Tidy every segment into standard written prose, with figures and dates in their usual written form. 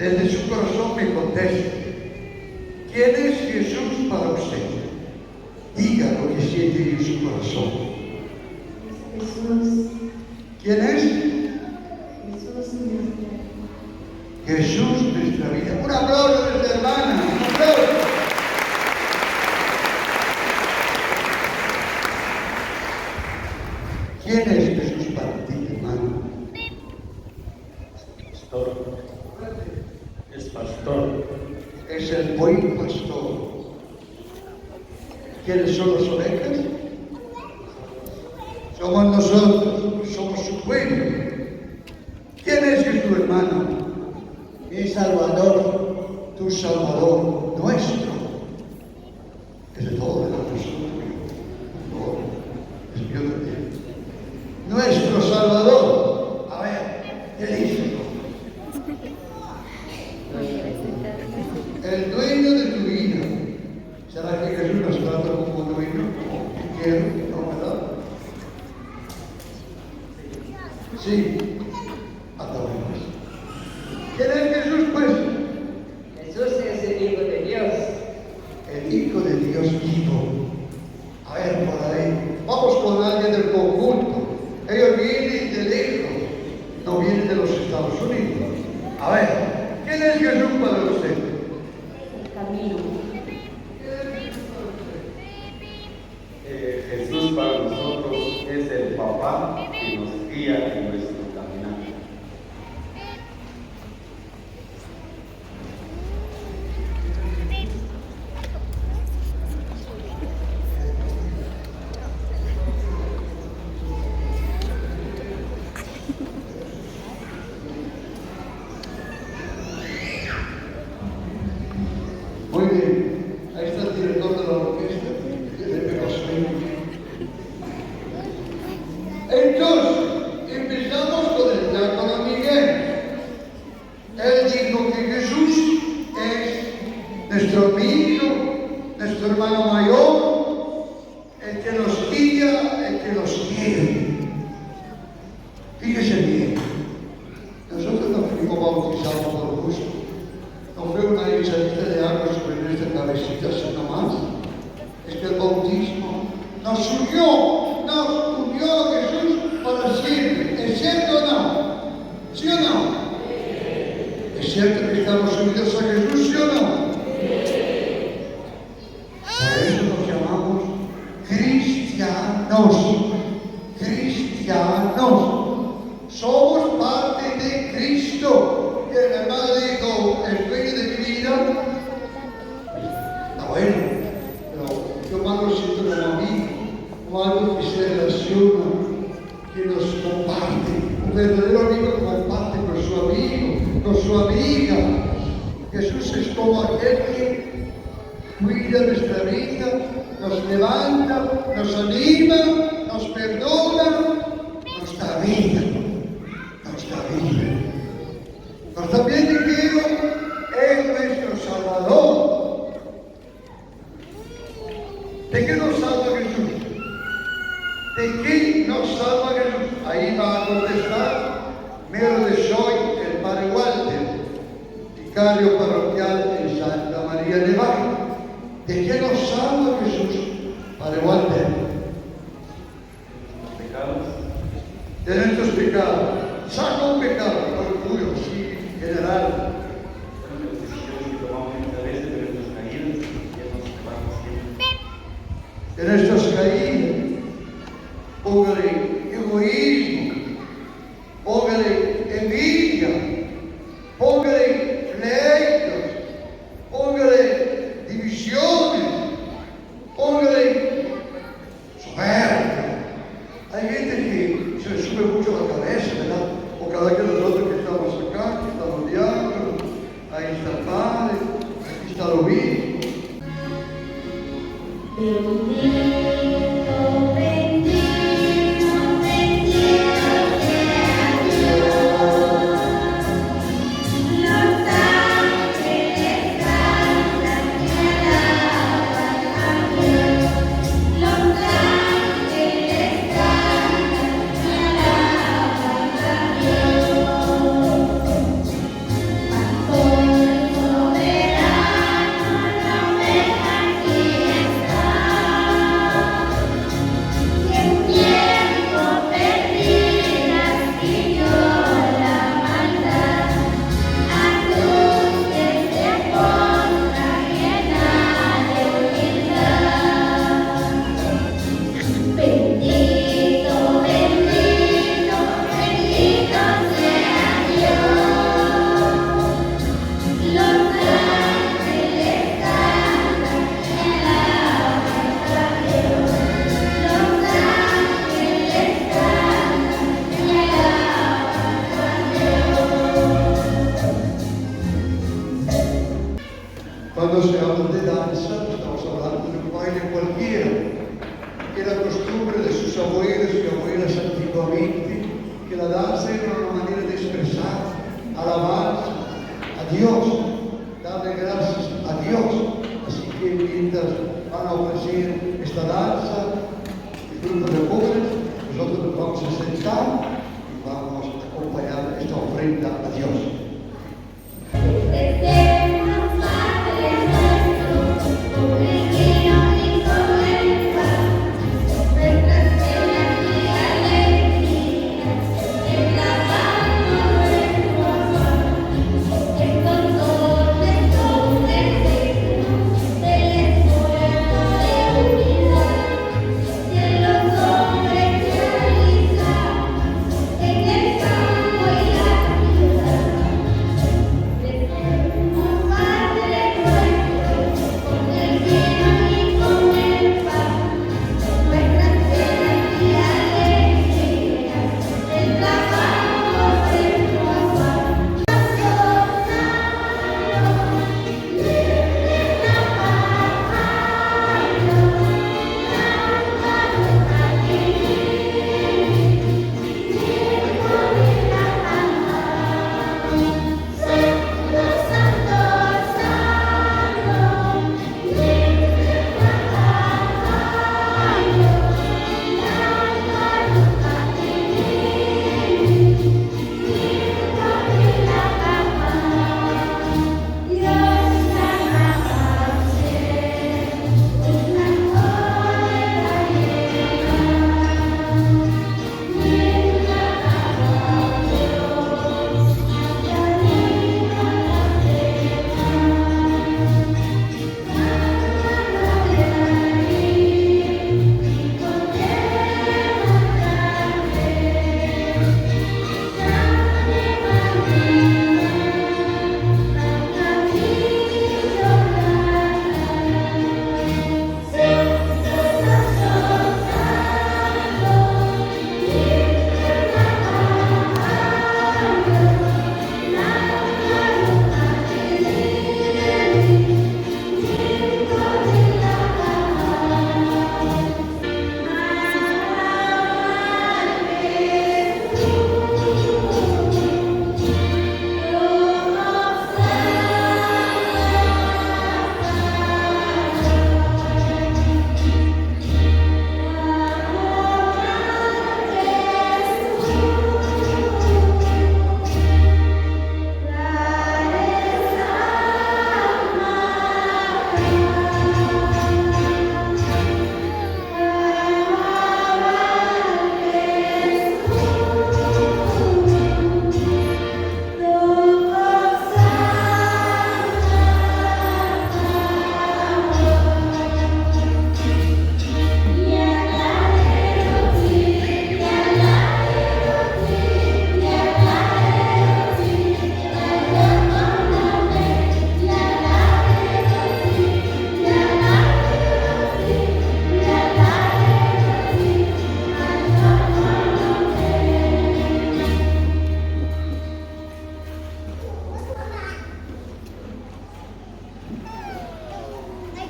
desde su corazón me conteste. ¿Quién es Jesús para usted? Diga lo que siente en su corazón. Jesús. ¿Quién es? Jesús nuestra vida. Jesús nuestra vida. Un aplauso de esta hermana. Un aplauso. ¿Quién es Jesús para ti, hermano? Pastor. Es pastor. Es el buen pastor. ¿Quiénes son las ovejas? Somos nosotros, somos su pueblo. ¿Quién es Jesús, hermano? Mi Salvador, tu Salvador, nuestro. Es de todo, de nosotros. No, es Dios también. Nuestro Salvador. A ver, ¿qué dice? El dueño de tu vida. ¿Será que Jesús nos trata como dueño? Como quiero, ¿no, verdad? Sí. Adoremos. ¿Quién es Jesús, pues? Jesús es el Hijo de Dios. El Hijo de Dios vivo. A ver, por ahí. Vamos con alguien del conjunto. Ellos vienen de lejos. No vienen de los Estados Unidos. A ver, ¿quién es Jesús para usted? El camino. Jesús para nosotros es el papá que nos guía en nuestro caminar. Muy bien. Ahí está el director de la orquesta. Entonces, empezamos con el diácono Miguel. Él dijo que Jesús es nuestro amigo, nuestro hermano mayor, el que nos guía, el que nos quiere. Fíjese bien, nosotros no fuimos bautizados por gusto. No fue una echarita de agua sobre nuestra cabecita, sino más. Es que el bautismo nos unió a Jesús para siempre. ¿Es cierto o no? ¿Sí o no? ¿Es cierto que estamos unidos a Jesús, sí o no? Por eso nos llamamos cristianos. Cristianos. Somos parte de Cristo. Y el hermano dijo, el dueño de mi vida. Está bueno, pero yo más lo siento como amigo, como algo que se relaciona, que nos comparte. Un verdadero amigo comparte con su amigo, con su amiga. Jesús es como aquel que cuida nuestra vida, nos levanta, nos anima, nos perdona, nos da vida, nos da vida. Nos también dijeron, es nuestro Salvador. ¿De qué nos salva Jesús? ¿De qué nos salva Jesús? Ahí va a contestar Mero de Soy, el padre Walter, vicario parroquial en Santa María de Baja. ¿De qué nos salva Jesús, padre Walter? Pecados. De nuestros pecados. Saca un pecado, orgullo, sí, general. Son las decisiones que tomamos muchas veces de nuestras caídas y ya nos llevamos siempre. De nuestras caídas, póngale egoísmo, póngale envidia, póngale pleitos, póngale divisiones, póngale soberbia. Hay gente que se le sube mucho a la cabeza, ¿verdad? O cada vez que nosotros que estamos acá, que estamos diáconos, ahí está el padre, aquí está el obispo. Bendito, bendito, bendito sea Dios. Los ángeles cantan y alaban a Dios. Los ángeles cantan y alaban a Dios. baile cualquiera, que era costumbre de sus abuelos y abuelas antiguamente, que la danza era una manera de expresar alabanza a Dios, darle gracias a Dios. Así que mientras van a ofrecer esta danza, el grupo de jóvenes, nosotros nos vamos a sentar y vamos a acompañar esta ofrenda a Dios.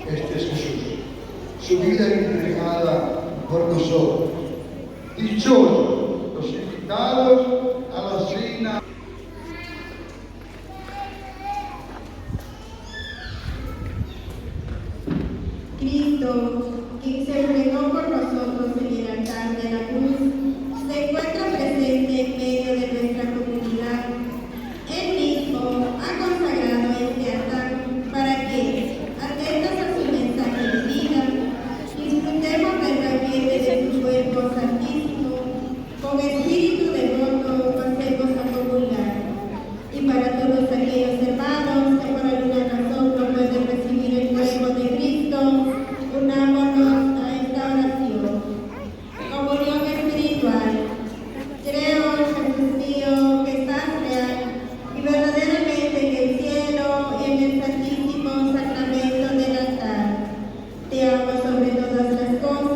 Este es Jesús, su vida entregada por nosotros. Dichosos los invitados a la cena. Cristo, quien se entregó por nosotros en el altar de la cruz, se encuentra presente en medio de nuestra comunidad. Él mismo ha consagrado este altar para que, atentos a su mensaje de vida, disfrutemos del banquete de su cuerpo santísimo, con espíritu devoto pasemos a comulgar. Y para todos aquellos hermanos que por alguna razón no pueden recibir el cuerpo de Cristo, unámonos a esta oración. Comunión espiritual. Creo, Jesús mío, que estás real y verdaderamente en el cielo y en el santísimo sacramento del altar. Te amo sobre todas las cosas